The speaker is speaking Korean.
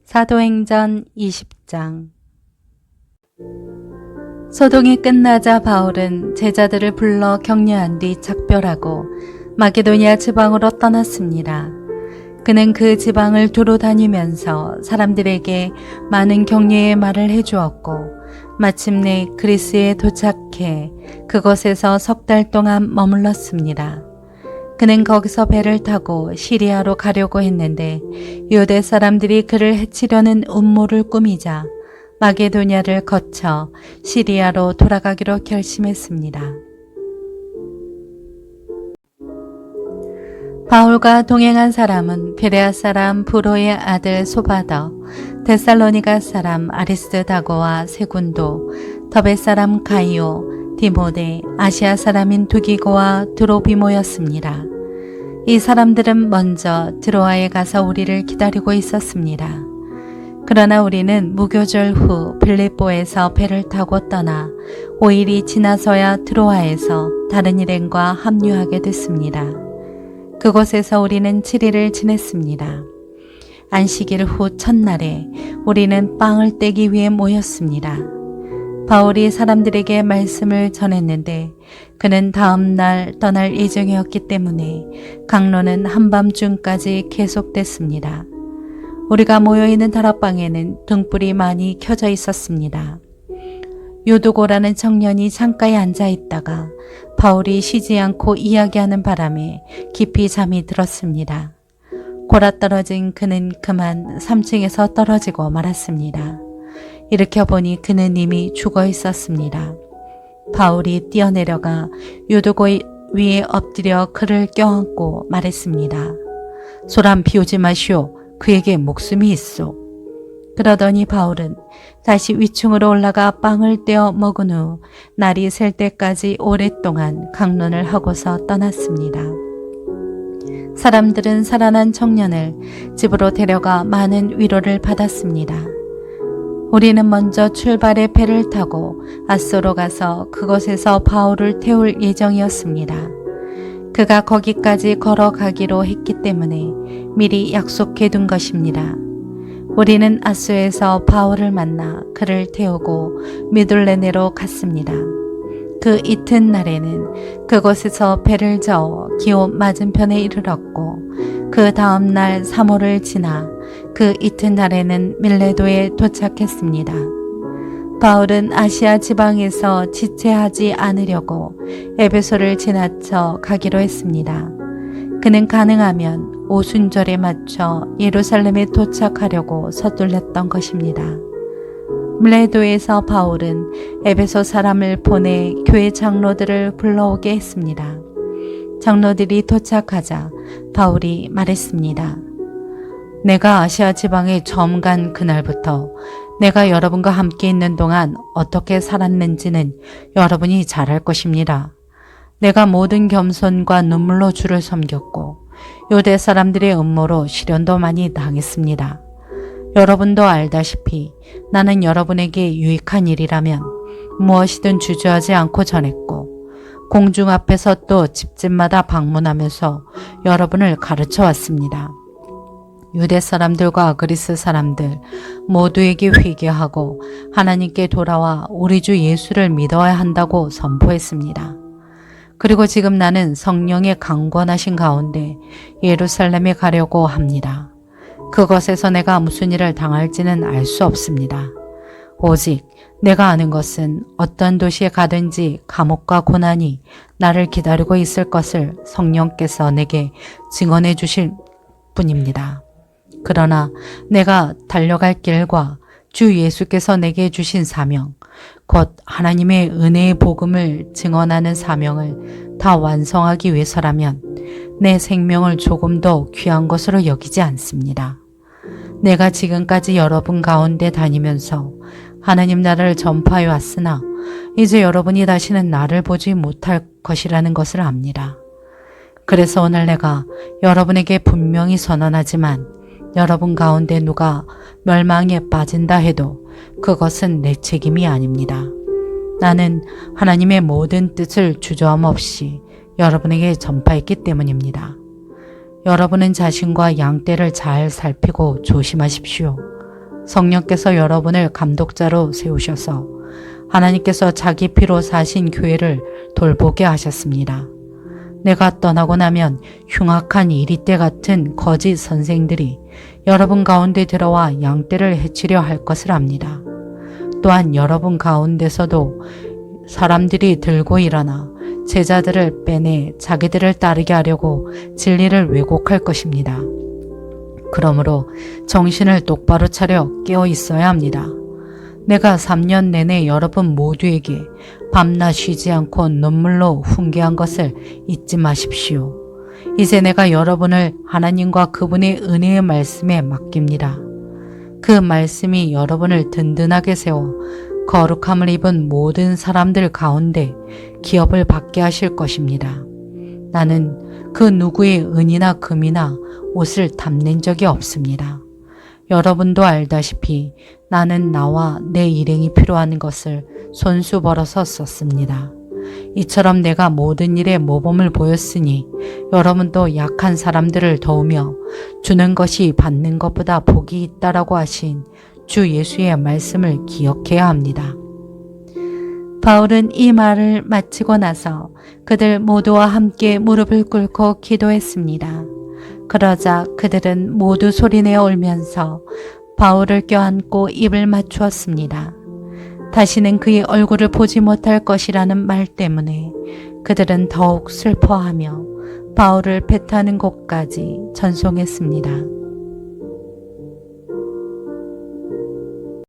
사도행전 20장. 소동이 끝나자 바울은 제자들을 불러 격려한 뒤 작별하고 마게도니아 지방으로 떠났습니다. 그는 그 지방을 두루 다니면서 사람들에게 많은 격려의 말을 해주었고 마침내 그리스에 도착해 그곳에서 석 달 동안 머물렀습니다. 그는 거기서 배를 타고 시리아로 가려고 했는데 유대 사람들이 그를 해치려는 음모를 꾸미자 마게도냐를 거쳐 시리아로 돌아가기로 결심했습니다. 바울과 동행한 사람은 베레아 사람 브로의 아들 소바더, 데살로니가 사람 아리스다고와 세군도, 더베 사람 가이오, 디모데, 아시아 사람인 두기고와 드로비모였습니다. 이 사람들은 먼저 드로아에 가서 우리를 기다리고 있었습니다. 그러나 우리는 무교절 후 빌립보에서 배를 타고 떠나 5일이 지나서야 드로아에서 다른 일행과 합류하게 됐습니다. 그곳에서 우리는 7일을 지냈습니다. 안식일 후 첫날에 우리는 빵을 떼기 위해 모였습니다. 바울이 사람들에게 말씀을 전했는데 그는 다음 날 떠날 예정이었기 때문에 강론은 한밤중까지 계속됐습니다. 우리가 모여있는 다락방에는 등불이 많이 켜져 있었습니다. 요두고라는 청년이 창가에 앉아 있다가 바울이 쉬지 않고 이야기하는 바람에 깊이 잠이 들었습니다. 골아떨어진 그는 그만 3층에서 떨어지고 말았습니다. 일으켜보니 그는 이미 죽어 있었습니다. 바울이 뛰어내려가 요두고 위에 엎드려 그를 껴안고 말했습니다. 소란 피우지 마시오. 그에게 목숨이 있소. 그러더니 바울은 다시 위층으로 올라가 빵을 떼어 먹은 후 날이 셀 때까지 오랫동안 강론을 하고서 떠났습니다. 사람들은 살아난 청년을 집으로 데려가 많은 위로를 받았습니다. 우리는 먼저 출발해 배를 타고 아소로 가서 그곳에서 바울을 태울 예정이었습니다. 그가 거기까지 걸어가기로 했기 때문에 미리 약속해 둔 것입니다. 우리는 아소에서 바울을 만나 그를 태우고 미둘레네로 갔습니다. 그 이튿날에는 그곳에서 배를 저어 기욤 맞은편에 이르렀고 그 다음 날 3호를 지나 그 이튿날에는 밀레도에 도착했습니다. 바울은 아시아 지방에서 지체하지 않으려고 에베소를 지나쳐 가기로 했습니다. 그는 가능하면 오순절에 맞춰 예루살렘에 도착하려고 서둘렀던 것입니다. 밀레도에서 바울은 에베소 사람을 보내 교회 장로들을 불러오게 했습니다. 장로들이 도착하자 바울이 말했습니다. 내가 아시아 지방에 처음 간 그날부터 내가 여러분과 함께 있는 동안 어떻게 살았는지는 여러분이 잘 알 것입니다. 내가 모든 겸손과 눈물로 주를 섬겼고 유대 사람들의 음모로 시련도 많이 당했습니다. 여러분도 알다시피 나는 여러분에게 유익한 일이라면 무엇이든 주저하지 않고 전했고 공중 앞에서 또 집집마다 방문하면서 여러분을 가르쳐 왔습니다. 유대 사람들과 그리스 사람들 모두에게 회개하고 하나님께 돌아와 우리 주 예수를 믿어야 한다고 선포했습니다. 그리고 지금 나는 성령의 강권하신 가운데 예루살렘에 가려고 합니다. 그것에서 내가 무슨 일을 당할지는 알 수 없습니다. 오직 내가 아는 것은 어떤 도시에 가든지 감옥과 고난이 나를 기다리고 있을 것을 성령께서 내게 증언해 주실 뿐입니다. 그러나 내가 달려갈 길과 주 예수께서 내게 주신 사명, 곧 하나님의 은혜의 복음을 증언하는 사명을 다 완성하기 위해서라면 내 생명을 조금 더 귀한 것으로 여기지 않습니다. 내가 지금까지 여러분 가운데 다니면서 하나님 나라를 전파해 왔으나 이제 여러분이 다시는 나를 보지 못할 것이라는 것을 압니다. 그래서 오늘 내가 여러분에게 분명히 선언하지만 여러분 가운데 누가 멸망에 빠진다 해도 그것은 내 책임이 아닙니다. 나는 하나님의 모든 뜻을 주저함 없이 여러분에게 전파했기 때문입니다. 여러분은 자신과 양떼를 잘 살피고 조심하십시오. 성령께서 여러분을 감독자로 세우셔서 하나님께서 자기 피로 사신 교회를 돌보게 하셨습니다. 내가 떠나고 나면 흉악한 이리떼 같은 거짓 선생들이 여러분 가운데 들어와 양떼를 해치려 할 것을 압니다. 또한 여러분 가운데서도 사람들이 들고 일어나 제자들을 빼내 자기들을 따르게 하려고 진리를 왜곡할 것입니다. 그러므로 정신을 똑바로 차려 깨어 있어야 합니다. 내가 3년 내내 여러분 모두에게 밤낮 쉬지 않고 눈물로 훈계한 것을 잊지 마십시오. 이제 내가 여러분을 하나님과 그분의 은혜의 말씀에 맡깁니다. 그 말씀이 여러분을 든든하게 세워 거룩함을 입은 모든 사람들 가운데 기업을 받게 하실 것입니다. 나는 그 누구의 은이나 금이나 옷을 탐낸 적이 없습니다. 여러분도 알다시피 나는 나와 내 일행이 필요한 것을 손수 벌어서 썼습니다. 이처럼 내가 모든 일에 모범을 보였으니 여러분도 약한 사람들을 도우며 주는 것이 받는 것보다 복이 있다라고 하신 주 예수의 말씀을 기억해야 합니다. 바울은 이 말을 마치고 나서 그들 모두와 함께 무릎을 꿇고 기도했습니다. 그러자 그들은 모두 소리내어 울면서 바울을 껴안고 입을 맞추었습니다. 다시는 그의 얼굴을 보지 못할 것이라는 말 때문에 그들은 더욱 슬퍼하며 바울을 배타는 곳까지 전송했습니다.